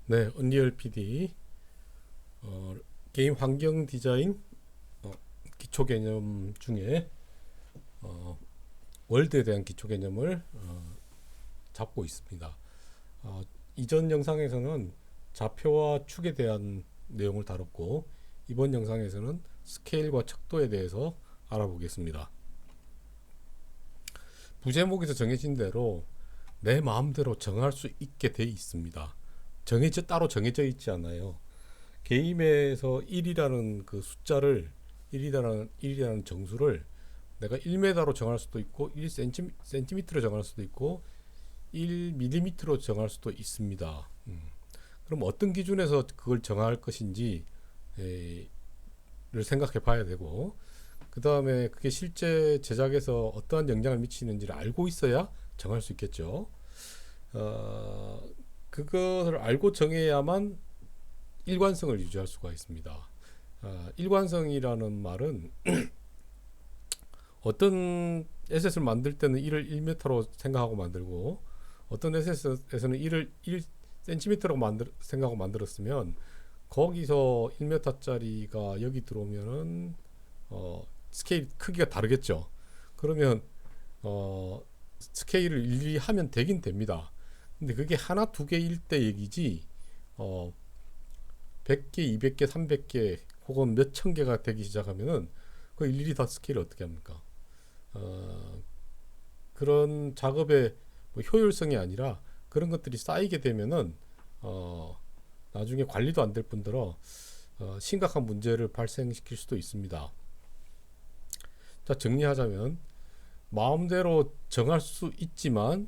네, 언리얼 PD 게임 환경 디자인 기초 개념 중에 월드에 대한 기초 개념을 잡고 있습니다. 어, 이전 영상에서는 좌표와 축에 대한 내용을 다뤘고 이번 영상에서는 스케일과 척도에 대해서 알아보겠습니다. 부제목에서 정해진 대로 내 마음대로 정할 수 있게 돼 있습니다. 따로 정해져 있지 않아요. 게임에서 1이라는 그 숫자를 1이라는 정수를 내가 1m로 정할 수도 있고 1cm로 정할 수도 있고 1mm로 정할 수도 있습니다. 그럼 어떤 기준에서 그걸 정할 것인지를 생각해 봐야 되고, 그 다음에 그게 실제 제작에서 어떠한 영향을 미치는지를 알고 있어야 정할 수 있겠죠. 그것을 알고 정해야만 일관성을 유지할 수가 있습니다. 일관성이라는 말은 어떤 에셋을 만들 때는 1을 1m로 생각하고 만들고 어떤 에셋에서는 1을 1cm로 생각하고 만들었으면 거기서 1m짜리가 여기 들어오면은 스케일 크기가 다르겠죠. 그러면 스케일을 일일이 하면 되긴 됩니다. 근데 그게 하나 두 개일 때 얘기지 100개, 200개, 300개 혹은 몇 천 개가 되기 시작하면은 그 일일이 다 스케일을 어떻게 합니까? 그런 작업의 뭐 효율성이 아니라 그런 것들이 쌓이게 되면은 나중에 관리도 안 될 뿐더러 심각한 문제를 발생시킬 수도 있습니다. 자, 정리하자면 마음대로 정할 수 있지만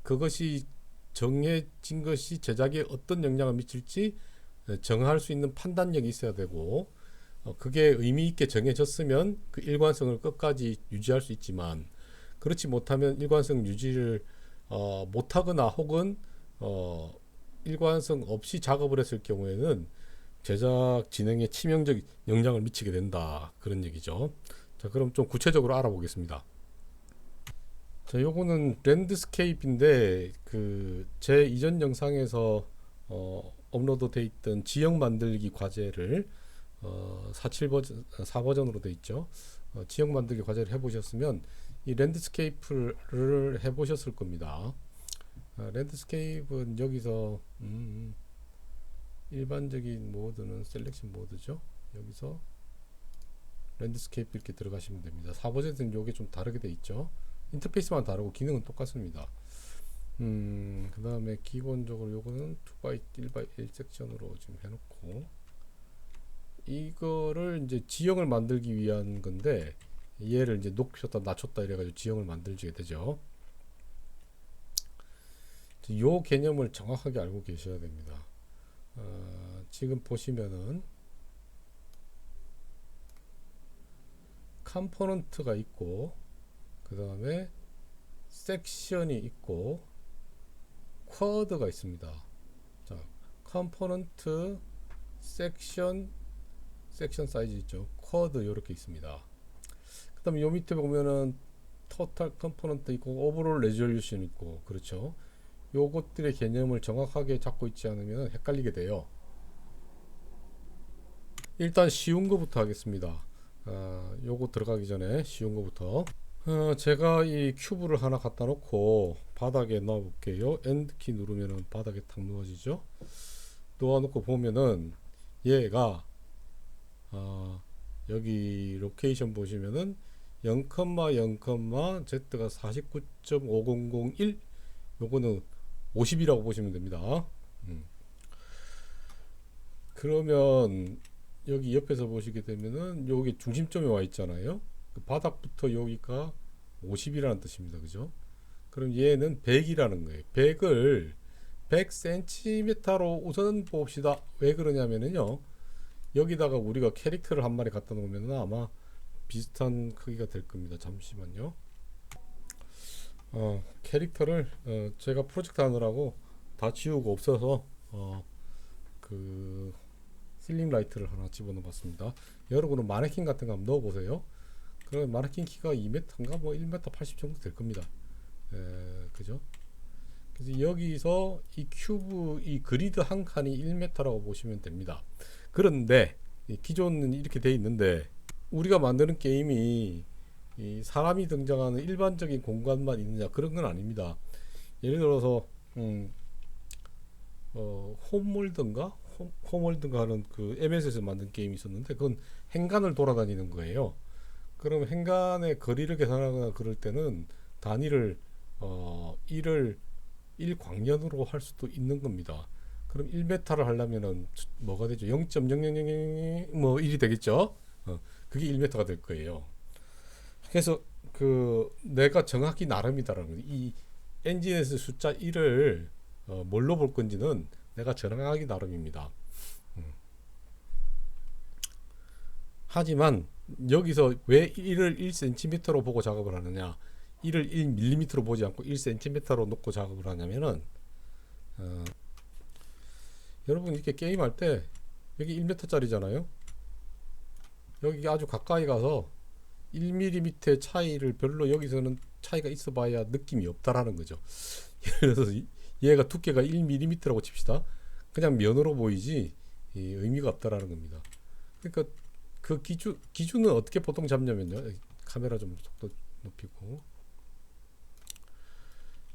그것이 정해진 것이 제작에 어떤 영향을 미칠지 정할 수 있는 판단력이 있어야 되고, 그게 의미 있게 정해졌으면 그 일관성을 끝까지 유지할 수 있지만 그렇지 못하면 일관성 유지를 못하거나 혹은 일관성 없이 작업을 했을 경우에는 제작 진행에 치명적 영향을 미치게 된다, 그런 얘기죠. 자, 그럼 좀 구체적으로 알아보겠습니다. 자, 요거는 랜드스케이프인데 그 제 이전 영상에서 업로드 돼 있던 지형 만들기 과제를 4버전으로 돼 있죠. 지형 만들기 과제를 해보셨으면 이 랜드스케이프를 해보셨을 겁니다. 랜드스케이프는 여기서 일반적인 모드는 셀렉션 모드죠. 여기서 랜드스케이프 이렇게 들어가시면 됩니다. 4버전은 요게 좀 다르게 돼 있죠. 인터페이스만 다르고 기능은 똑같습니다. 그 다음에 기본적으로 요거는 2x 1x1 섹션으로 지금 해놓고, 이거를 이제 지형을 만들기 위한 건데 얘를 이제 높였다 낮췄다 이래가지고 지형을 만들게 되죠. 요 개념을 정확하게 알고 계셔야 됩니다. 지금 보시면은 컴포넌트가 있고 그 다음에 섹션이 있고 쿼드가 있습니다. 자, 컴포넌트, 섹션 사이즈 있죠. 쿼드 이렇게 있습니다. 그 다음에 요 밑에 보면은 토탈 컴포넌트 있고 오버롤 레졸루션 있고, 그렇죠. 요것들의 개념을 정확하게 잡고 있지 않으면 헷갈리게 돼요. 일단 쉬운 거부터 하겠습니다. 요거 들어가기 전에 쉬운 거부터. 제가 이 큐브를 하나 갖다 놓고 바닥에 넣어 볼게요. 엔드키 누르면은 바닥에 탁 누워지죠. 놓아 놓고 보면은 얘가 여기 로케이션 보시면은 0, 0, Z가 49.5001, 요거는 50이라고 보시면 됩니다. 그러면 여기 옆에서 보시게 되면은 여기 중심점에 와 있잖아요. 그 바닥부터 여기가 50이라는 뜻입니다. 그죠? 그럼 얘는 100이라는 거예요. 100을 100cm로 우선 봅시다. 왜 그러냐면요, 여기다가 우리가 캐릭터를 한 마리 갖다 놓으면 아마 비슷한 크기가 될 겁니다. 잠시만요. 캐릭터를 제가 프로젝트 하느라고 다 지우고 없어서 그 실링 라이트를 하나 집어넣어 봤습니다. 여러분은 마네킹 같은 거 한번 넣어 보세요. 그럼 마네킹 키가 2m인가 뭐 1m 80 정도 될 겁니다. 그죠? 그래서 여기서 이 큐브 이 그리드 한 칸이 1m라고 보시면 됩니다. 그런데 기존은 이렇게 돼 있는데 우리가 만드는 게임이 이 사람이 등장하는 일반적인 공간만 있느냐 그런 건 아닙니다. 예를 들어서 홈월드인가 홈월드인가 하는 그 MS에서 만든 게임이 있었는데 그건 행간을 돌아다니는 거예요. 그럼 행간의 거리를 계산하거나 그럴 때는 단위를 1을 1광년으로 할 수도 있는 겁니다. 그럼 1m를 하려면은 뭐가 되죠? 0.0000 뭐 1이 되겠죠? 그게 1m가 될 거예요. 그래서 그 내가 정확히 나름이다라는 거지. 이 엔진에서 숫자 1을 뭘로 볼 건지는 내가 정확하게 나름입니다. 하지만 여기서 왜 1을 1cm로 보고 작업을 하느냐? 1을 1mm로 보지 않고 1cm로 놓고 작업을 하냐면은 여러분 이렇게 게임할 때 여기 1m짜리잖아요. 여기 아주 가까이 가서 1mm의 차이를 별로 여기서는 차이가 있어 봐야 느낌이 없다라는 거죠. 예를 들어서 얘가 두께가 1mm라고 칩시다. 그냥 면으로 보이지 의미가 없다라는 겁니다. 그러니까 그 기준은 어떻게 보통 잡냐면요. 카메라 좀 속도 높이고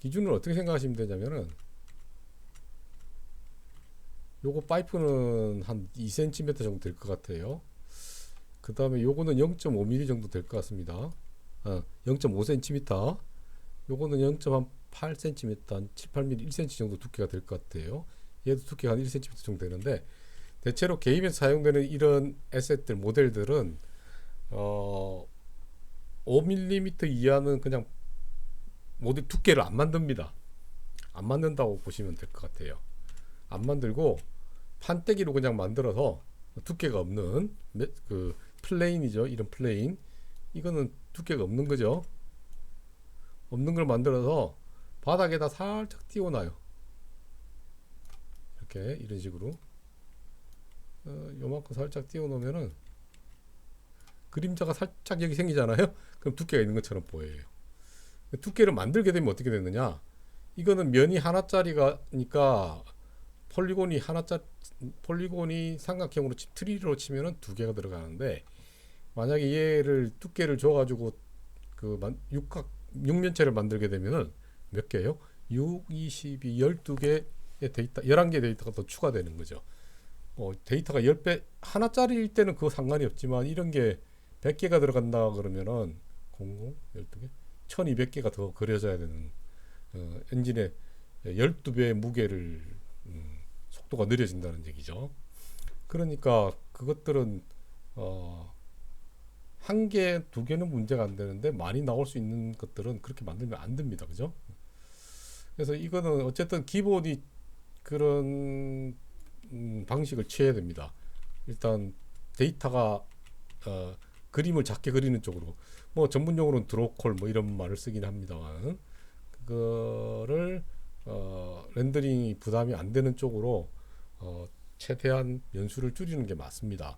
기준을 어떻게 생각하시면 되냐면은 요거 파이프는 한 2cm 정도 될 것 같아요. 그 다음에 요거는 0.5mm 정도 될 것 같습니다. 0.5cm. 요거는 0.8cm, 한 7, 8mm, 1cm 정도 두께가 될 것 같아요. 얘도 두께가 한 1cm 정도 되는데 대체로 게임에서 사용되는 이런 에셋들, 모델들은 5mm 이하는 그냥 모델 두께를 안 만듭니다. 안 만든다고 보시면 될 것 같아요. 안 만들고 판때기로 그냥 만들어서 두께가 없는 그 플레인이죠. 이런 플레인. 이거는 두께가 없는 거죠. 없는 걸 만들어서 바닥에다 살짝 띄워놔요. 이렇게 이런 식으로 요만큼 살짝 띄워놓으면은 그림자가 살짝 여기 생기잖아요. 그럼 두께가 있는 것처럼 보여요. 두께를 만들게 되면 어떻게 되느냐? 이거는 면이 하나짜리가니까 폴리곤이 삼각형으로 트리로 치면은 두 개가 들어가는데 만약에 얘를 두께를 줘가지고 그 육면체를 만들게 되면은 몇 개요? 6, 22, 12개의 데이터, 11개 데이터가 더 추가되는 거죠. 데이터가 10배, 하나짜리일 때는 그거 상관이 없지만 이런 게 100개가 들어간다 그러면은 12개? 1200개가 더 그려져야 되는 엔진의 12배의 무게를 속도가 느려진다는 얘기죠. 그러니까 그것들은 한 개, 두 개는 문제가 안 되는데 많이 나올 수 있는 것들은 그렇게 만들면 안 됩니다. 그죠? 그래서 이거는 어쨌든 기본이 그런 방식을 취해야 됩니다. 일단 데이터가 그림을 작게 그리는 쪽으로 뭐 전문용어로는 드로콜 뭐 이런 말을 쓰긴 합니다만 그거를 렌더링이 부담이 안 되는 쪽으로 최대한 연수를 줄이는 게 맞습니다.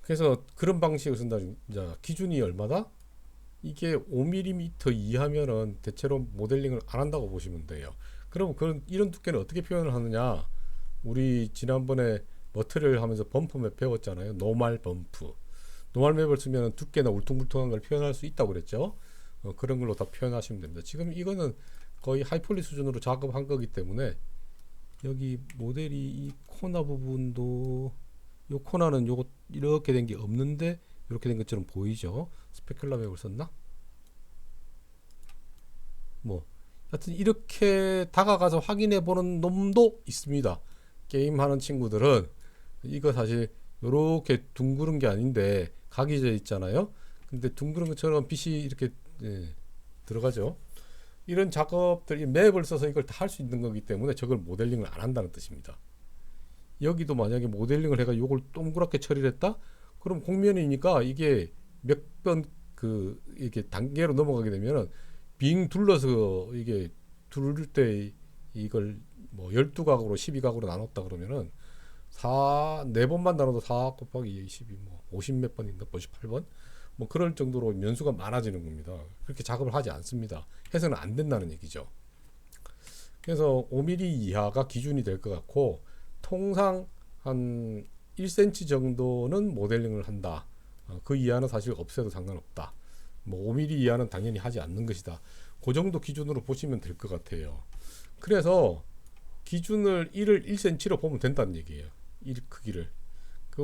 그래서 그런 방식을 쓴다. 이제 기준이 얼마다? 이게 5mm 이하면은 대체로 모델링을 안 한다고 보시면 돼요. 그럼 이런 두께는 어떻게 표현을 하느냐? 우리 지난번에 머터리얼 하면서 범프 맵 배웠잖아요. 노말 범프. 노말 맵을 쓰면 두께나 울퉁불퉁한 걸 표현할 수 있다고 그랬죠. 그런 걸로 다 표현하시면 됩니다. 지금 이거는 거의 하이폴리 수준으로 작업한 거기 때문에 여기 모델이 이 코너 부분도 요 코너는 요거 이렇게 된 게 없는데 이렇게 된 것처럼 보이죠. 스페큘라 맵을 썼나? 뭐 하여튼 이렇게 다가가서 확인해 보는 놈도 있습니다. 게임하는 친구들은 이거 사실 요렇게 둥그런 게 아닌데 각이 져 있잖아요. 근데 둥그런 것처럼 빛이 이렇게 들어가죠. 이런 작업들, 이 맵을 써서 이걸 다 할 수 있는 거기 때문에 저걸 모델링을 안 한다는 뜻입니다. 여기도 만약에 모델링을 해가 요걸 동그랗게 처리를 했다? 그럼 곡면이니까 이게 몇 번 이게 단계로 넘어가게 되면은 빙 둘러서 이게 둘 때 이걸 뭐 12각으로 12각으로 나눴다 그러면은 4, 4번만 나눠도 4 곱하기 22, 뭐 50 몇 번인가 58번? 뭐 그럴 정도로 면수가 많아지는 겁니다. 그렇게 작업을 하지 않습니다. 해서는 안 된다는 얘기죠. 그래서 5mm 이하가 기준이 될 것 같고, 통상 한 1cm 정도는 모델링을 한다. 그 이하는 사실 없애도 상관없다. 뭐 5mm 이하는 당연히 하지 않는 것이다. 그 정도 기준으로 보시면 될 것 같아요. 그래서 기준을 1을 1cm로 보면 된다는 얘기예요. 1 크기를.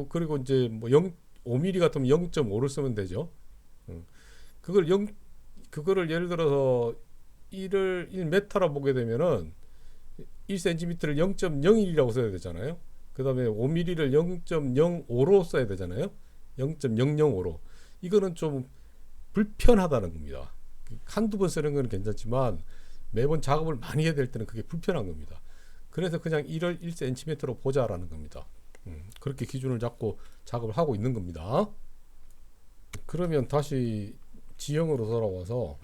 그리고 이제 뭐 5mm 같으면 0.5를 쓰면 되죠. 그거를 예를 들어서 1m로 보게 되면은 1cm를 0.01이라고 써야 되잖아요. 그 다음에 5mm를 0.05로 써야 되잖아요. 0.005로. 이거는 좀 불편하다는 겁니다. 한두 번 쓰는 건 괜찮지만 매번 작업을 많이 해야 될 때는 그게 불편한 겁니다. 그래서 그냥 1을 1cm로 보자라는 겁니다. 그렇게 기준을 잡고 작업을 하고 있는 겁니다. 그러면 다시 지형으로 돌아와서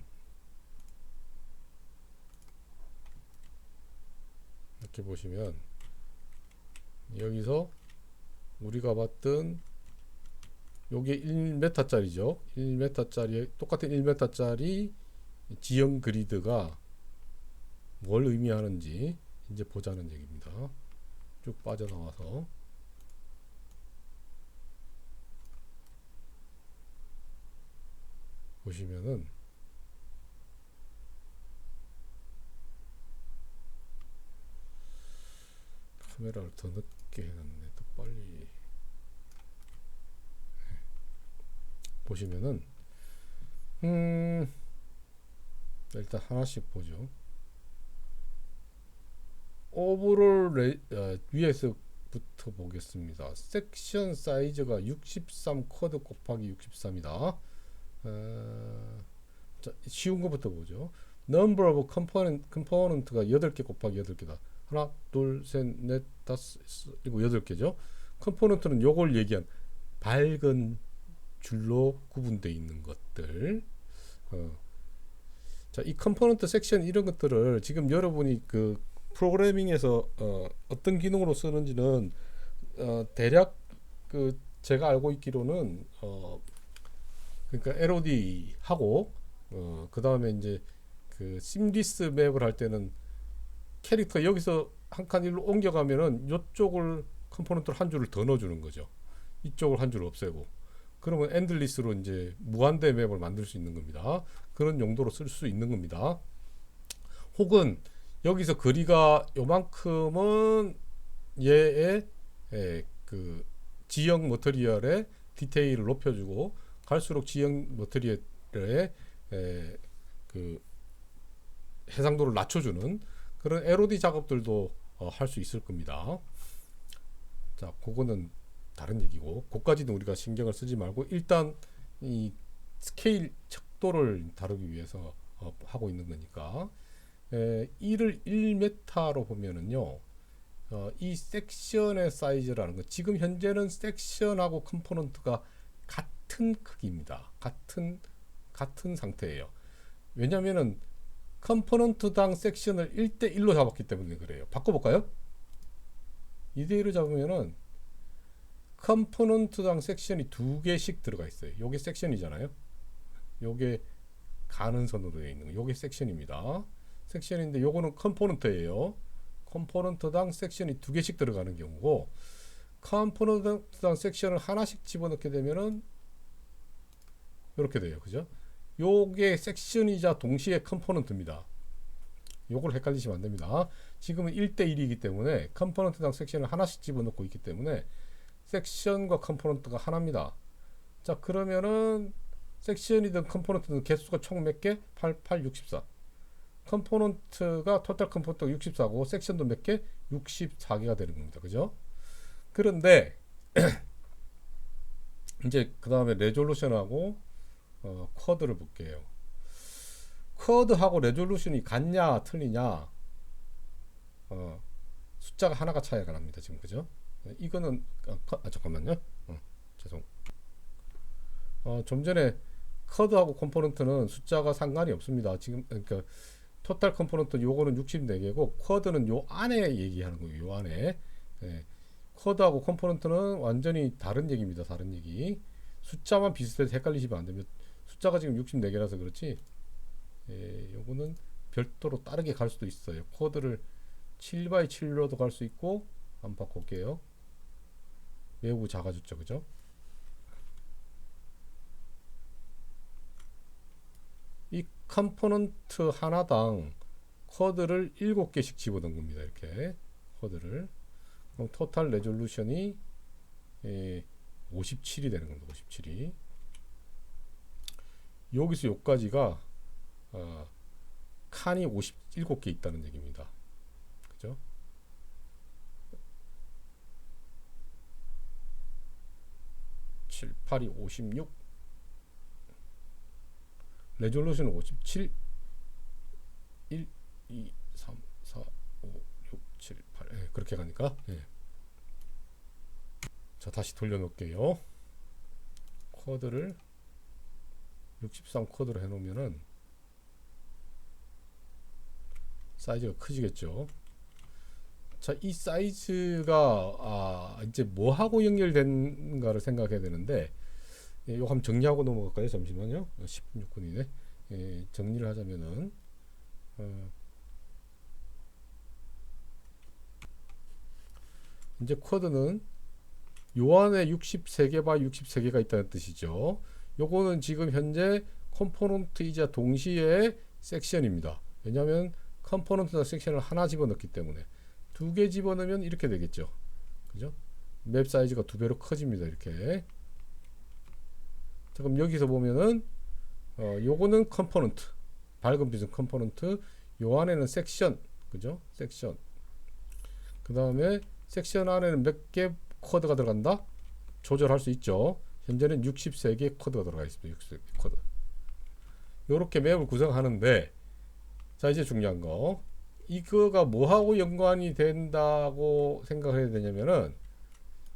이렇게 보시면 여기서 우리가 봤던 요게 1m짜리죠. 1m짜리 똑같은 1m짜리 지형 그리드가 뭘 의미하는지 이제 보자는 얘기입니다. 쭉 빠져나와서 보시면은 카메라를 더 늦게 해놨네. 더 빨리 보시면은 일단 하나씩 보죠. 오버롤 위에서부터 보겠습니다. 섹션 사이즈가 63 쿼드 곱하기 63이다. 자, 쉬운 것부터 보죠. Number of component가 8개 곱하기 8개다. 하나, 둘, 셋, 넷, 다섯, 일곱, 8개죠. 컴포넌트는 요걸 얘기한 밝은 줄로 구분되어 있는 것들. 자, 이 컴포넌트 섹션 이런 것들을 지금 여러분이 그 프로그래밍에서 어떤 기능으로 쓰는지는 대략 그 제가 알고 있기로는 그러니까 LOD 하고 그 다음에 이제 그 심리스 맵을 할 때는 캐릭터 여기서 한 칸 일로 옮겨가면은 이쪽을 컴포넌트를 한 줄을 더 넣어주는 거죠. 이쪽을 한 줄 없애고. 그러면 엔들리스로 이제 무한대 맵을 만들 수 있는 겁니다. 그런 용도로 쓸 수 있는 겁니다. 혹은 여기서 거리가 요만큼은 얘의 그 지형 머터리얼의 디테일을 높여주고 갈수록 지형 머터리얼의 그 해상도를 낮춰주는 그런 LOD 작업들도 할 수 있을 겁니다. 자, 그거는 다른 얘기고, 그까지는 우리가 신경을 쓰지 말고 일단 이 스케일 척도를 다루기 위해서 하고 있는 거니까 1을 1m로 보면은요, 이 섹션의 사이즈라는 거, 지금 현재는 섹션하고 컴포넌트가 같은 크기입니다. 같은 상태예요. 왜냐면은 컴포넌트당 섹션을 1대1로 잡았기 때문에 그래요. 바꿔볼까요? 2대1로 잡으면은 컴포넌트당 섹션이 2개씩 들어가 있어요. 요게 섹션이잖아요. 요게 가는 선으로 되어 있는 거. 요게 섹션입니다. 섹션인데 요거는 컴포넌트예요. 컴포넌트당 섹션이 2개씩 들어가는 경우고, 컴포넌트당 섹션을 하나씩 집어넣게 되면은 이렇게 돼요. 그죠? 요게 섹션이자 동시에 컴포넌트입니다. 요걸 헷갈리시면 안 됩니다. 지금은 1대1이기 때문에 컴포넌트당 섹션을 하나씩 집어넣고 있기 때문에 섹션과 컴포넌트가 하나입니다. 자, 그러면은 섹션이든 컴포넌트든 개수가 총 몇 개? 8, 64. 컴포넌트가 토탈 컴포넌트가 64고 섹션도 몇 개? 64개가 되는 겁니다. 그죠? 그런데 이제 그 다음에 레졸루션하고 쿼드를 볼게요. 쿼드하고 레졸루션이 같냐 틀리냐, 숫자가 하나가 차이가 납니다. 지금 그죠? 이거는 잠깐만요. 죄송. 좀 전에 쿼드하고 컴포넌트는 숫자가 상관이 없습니다. 지금 그러니까 토탈 컴포넌트 요거는 64개고 쿼드는 요 안에 얘기하는 거예요. 요 안에. 쿼드하고 컴포넌트는 완전히 다른 얘기입니다. 다른 얘기. 숫자만 비슷해서 헷갈리시면 안 되면 숫자가 지금 64개라서 그렇지 요거는 별도로 다르게 갈 수도 있어요. 코드를 7x7로도 갈 수 있고 한번 바꿔볼게요. 매우 작아졌죠, 그죠? 이 컴포넌트 하나당 쿼드를 7개씩 집어넣은 겁니다. 이렇게 쿼드를. 그럼 토탈 레졸루션이 57이 되는 겁니다. 57이. 여기서 여기까지가 칸이 57개 있다는 얘기입니다. 그죠? 칠, 8이 56, 레졸루션은 57, 1, 2, 3, 4, 5, 6, 7, 8 그렇게 가니까 자 다시 돌려놓을게요. 쿼드를 63 쿼드로 해놓으면은 사이즈가 커지겠죠. 자, 이 사이즈가 이제 뭐하고 연결된가를 생각해야 되는데 이거 한번 정리하고 넘어갈까요? 잠시만요. 10분 6분이네. 정리를 하자면은 이제 쿼드는 요 안에 63개 바 63개가 있다는 뜻이죠. 요거는 지금 현재 컴포넌트이자 동시에 섹션입니다. 왜냐하면 컴포넌트나 섹션을 하나 집어넣기 때문에 2개 집어넣으면 이렇게 되겠죠. 그죠? 맵 사이즈가 2배로 커집니다. 이렇게. 자, 그럼 여기서 보면은 요거는 컴포넌트, 밝은 빛은 컴포넌트, 요 안에는 섹션, 그죠? 섹션. 그 다음에 섹션 안에는 몇 개 쿼드가 들어간다? 조절할 수 있죠. 현재는 63개 쿼드가 들어가 있습니다. 63개 쿼드. 요렇게 맵을 구성하는데, 자 이제 중요한 거, 이거가 뭐하고 연관이 된다고 생각해야 되냐면은,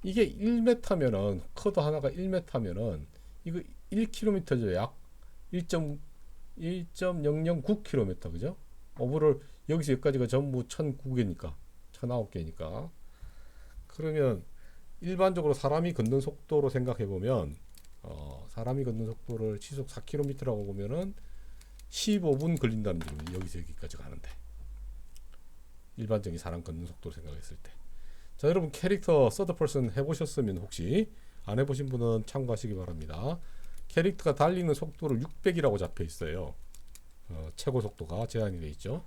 이게 1m면은 쿼드 하나가 1m면은 이거 1km죠. 약 1.009km, 그죠? 오버롤 여기서 여기까지가 전부 1009개니까 1009개니까. 그러면 일반적으로 사람이 걷는 속도로 생각해 보면 사람이 걷는 속도를 시속 4km라고 보면은 15분 걸린다는 얘기입니다. 여기서 여기까지 가는데. 일반적인 사람 걷는 속도로 생각했을 때. 자, 여러분 캐릭터 서드 퍼슨 해보셨으면 혹시 안 해보신 분은 참고하시기 바랍니다. 캐릭터가 달리는 속도를 600이라고 잡혀 있어요. 최고 속도가 제한이 되어 있죠.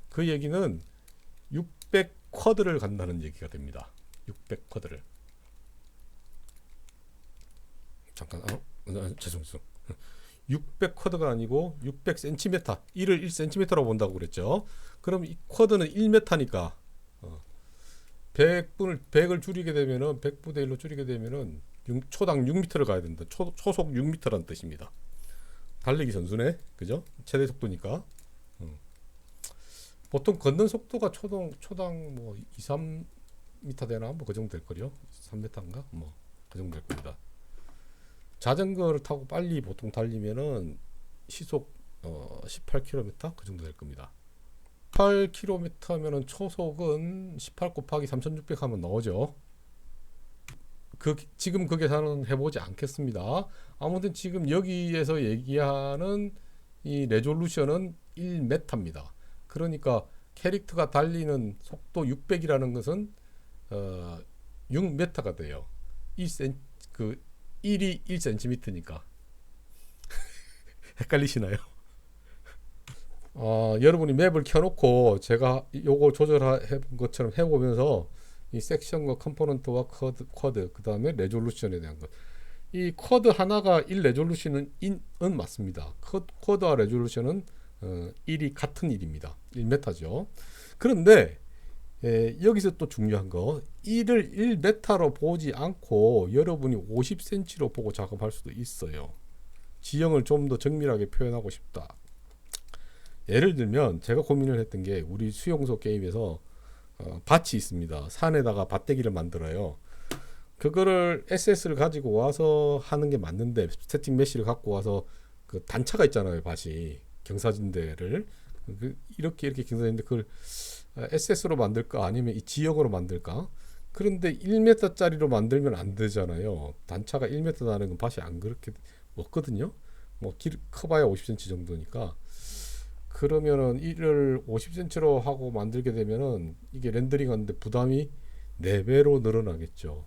그 얘기는 600 쿼드를 간다는 얘기가 됩니다. 600 쿼드를. 잠깐, 죄송해요. 600 쿼드가 아니고 600cm, 1을 1cm라고 본다고 그랬죠. 그럼 이 쿼드는 1m니까 100을 줄이게 되면은 100분의 1로 줄이게 되면은 초당 6m를 가야 된다. 초속 6m라는 뜻입니다. 달리기 선수네, 그죠? 최대 속도니까. 보통 걷는 속도가 초당 뭐 2, 3m 되나 뭐 그 정도 될 거요. 3m인가 뭐 그 정도 될 겁니다. 자전거를 타고 빨리 보통 달리면은 시속 18km 그 정도 될 겁니다. 8km면은 초속은 18 곱하기 3600 하면 나오죠. 지금 그 계산은 해보지 않겠습니다. 아무튼 지금 여기에서 얘기하는 이 레졸루션은 1m입니다. 그러니까 캐릭터가 달리는 속도 600이라는 것은 6m가 돼요. 1이 1cm니까. 헷갈리시나요? 여러분이 맵을 켜놓고 제가 요거 조절해 본 것처럼 해보면서 이 섹션과 컴포넌트와 쿼드 그 다음에 레졸루션에 대한 것, 이 쿼드 하나가 1 레졸루션은 맞습니다. 쿼드와 레졸루션은 1이 같은 1입니다. 1m죠. 그런데 여기서 또 중요한 거, 1을 1m로 보지 않고 여러분이 50cm로 보고 작업할 수도 있어요. 지형을 좀 더 정밀하게 표현하고 싶다. 예를 들면 제가 고민을 했던 게, 우리 수용소 게임에서 밭이 있습니다. 산에다가 밭대기를 만들어요. 그거를 SS를 가지고 와서 하는 게 맞는데, 스태틱 메시를 갖고 와서 그 단차가 있잖아요. 밭이 경사진대를 이렇게 경사진대, 그걸 SS로 만들까 아니면 이 지형으로 만들까? 그런데 1m짜리로 만들면 안 되잖아요. 단차가 1m 나는 건 밭이 안 그렇게 먹거든요. 뭐 커봐야 50cm 정도니까. 그러면은 이를 50cm로 하고 만들게 되면은 이게 렌더링 하는데 부담이 4배로 늘어나겠죠.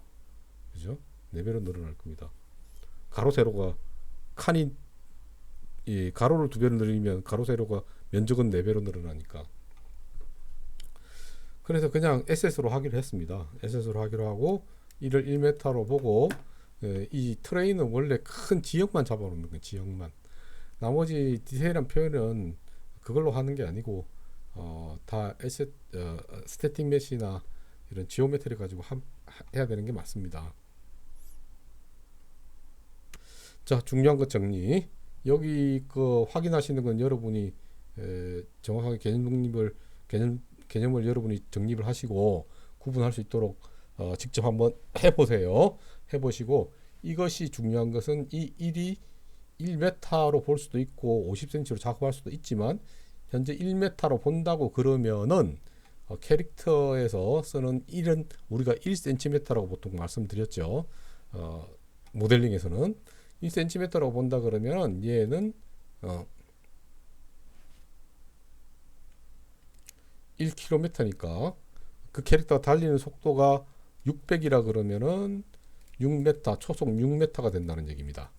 그죠? 4배로 늘어날 겁니다. 가로 세로가 칸이 이 가로를 2배로 늘리면 가로 세로가 면적은 4배로 늘어나니까. 그래서 그냥 SS로 하기로 했습니다. SS로 하기로 하고 이를 1m로 보고 이 트레이는 원래 큰 지역만 잡아놓는 거예요. 지역만. 나머지 디테일한 표현은 그걸로 하는 게 아니고 다 스태틱 메시나 이런 지오메트리 가지고 해야 되는 게 맞습니다. 자, 중요한 것 정리. 여기 그 확인하시는 건 여러분이 정확하게 개념을 여러분이 정립을 하시고 구분할 수 있도록 직접 한번 해보세요. 해보시고 이것이 중요한 것은 이 1이 1m로 볼 수도 있고 50cm로 작업할 수도 있지만 현재 1m로 본다고 그러면은 캐릭터에서 쓰는 1은 우리가 1cm라고 보통 말씀드렸죠. 모델링에서는 1cm라고 본다 그러면 얘는 1km니까 그 캐릭터가 달리는 속도가 600이라 그러면은 6m, 초속 6m가 된다는 얘기입니다.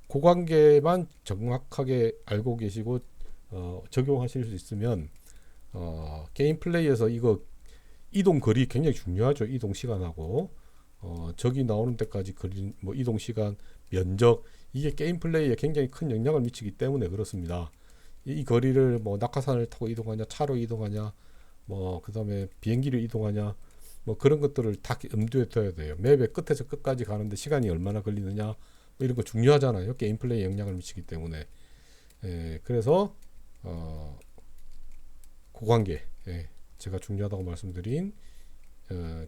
그 관계만 정확하게 알고 계시고 적용하실 수 있으면 게임 플레이에서 이거 이동 거리 굉장히 중요하죠. 이동 시간하고 적이 나오는 데까지 거리, 뭐 이동 시간, 면적, 이게 게임 플레이에 굉장히 큰 영향을 미치기 때문에 그렇습니다. 이 거리를 뭐 낙하산을 타고 이동하냐, 차로 이동하냐, 뭐 그다음에 비행기로 이동하냐, 뭐 그런 것들을 다 염두에 둬야 돼요. 맵의 끝에서 끝까지 가는데 시간이 얼마나 걸리느냐, 뭐 이런 거 중요하잖아요. 게임 플레이에 영향을 미치기 때문에. 그래서 그 관계, 제가 중요하다고 말씀드린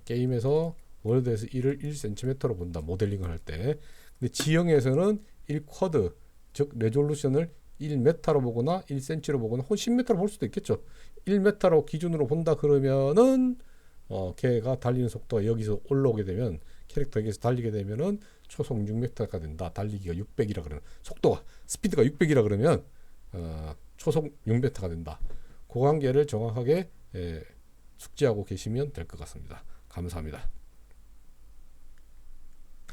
게임에서 월드에서 1을 1cm로 본다. 모델링을 할 때. 근데 지형에서는 1쿼드, 즉 레졸루션을 1m로 보거나 1cm로 보거나 혹은 10m로 볼 수도 있겠죠. 1m로 기준으로 본다 그러면은 걔가 달리는 속도가 여기서 올라오게 되면 캐릭터 여기서 달리게 되면은 초속 6m가 된다. 달리기가 600이라 그러면 속도가 스피드가 600이라 그러면 초속 6m가 된다. 그 관계를 정확하게 숙지하고 계시면 될 것 같습니다. 감사합니다.